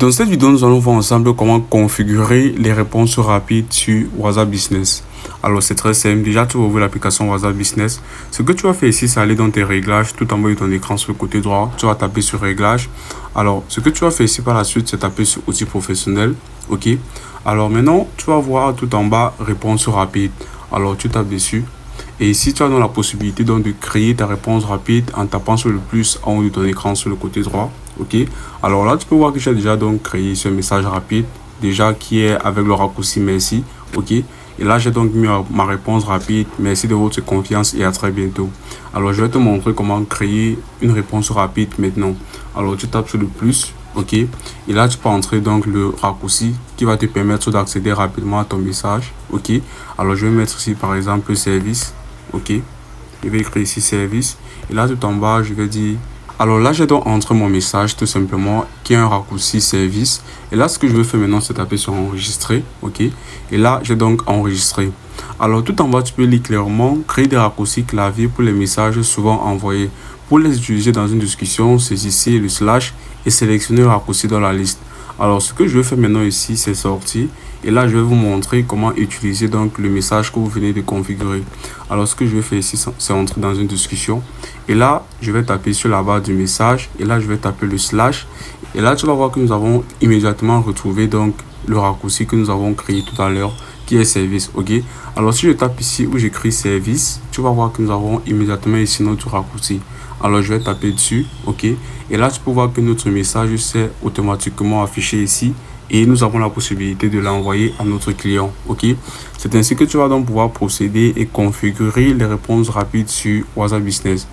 Dans cette vidéo, nous allons voir ensemble comment configurer les réponses rapides sur WhatsApp Business. Alors, c'est très simple. Déjà, tu vas ouvrir l'application WhatsApp Business. Ce que tu vas faire ici, c'est aller dans tes réglages, tout en bas de ton écran sur le côté droit. Tu vas taper sur réglages. Alors, ce que tu vas faire ici par la suite, c'est taper sur outils professionnels. OK. Alors, maintenant, tu vas voir tout en bas réponse rapide. Alors, tu tapes dessus. Et ici, tu as donc la possibilité donc de créer ta réponse rapide en tapant sur le plus en haut de ton écran sur le côté droit. OK. Alors là, tu peux voir que j'ai déjà donc créé ce message rapide, déjà qui est avec le raccourci merci. OK. Et là, j'ai donc mis ma réponse rapide. Merci de votre confiance et à très bientôt. Alors, je vais te montrer comment créer une réponse rapide maintenant. Alors, tu tapes sur le plus. OK. Et là, tu peux entrer donc le raccourci qui va te permettre d'accéder rapidement à ton message. OK. Alors, je vais mettre ici par exemple service. OK. Je vais écrire ici service. Et là, tout en bas, je vais dire... Alors là, j'ai donc entré mon message tout simplement qui est un raccourci service. Et là, ce que je veux faire maintenant, c'est taper sur enregistrer. OK. Et là, j'ai donc enregistré. Alors tout en bas, tu peux lire clairement créer des raccourcis clavier pour les messages souvent envoyés. Pour les utiliser dans une discussion, saisissez le slash et sélectionnez le raccourci dans la liste. Alors ce que je vais faire maintenant ici, c'est sortir. Et là, je vais vous montrer comment utiliser donc le message que vous venez de configurer. Alors ce que je vais faire ici, c'est entrer dans une discussion. Et là, je vais taper sur la barre du message. Et là, je vais taper le slash. Et là, tu vas voir que nous avons immédiatement retrouvé donc le raccourci que nous avons créé tout à l'heure, qui est service. OK. Alors si je tape ici où j'écris service, tu vas voir que nous avons immédiatement ici notre raccourci. Alors je vais taper dessus. OK. Et là, tu peux voir que notre message s'est automatiquement affiché ici. Et nous avons la possibilité de l'envoyer à notre client. OK. C'est ainsi que tu vas donc pouvoir procéder et configurer les réponses rapides sur WhatsApp Business.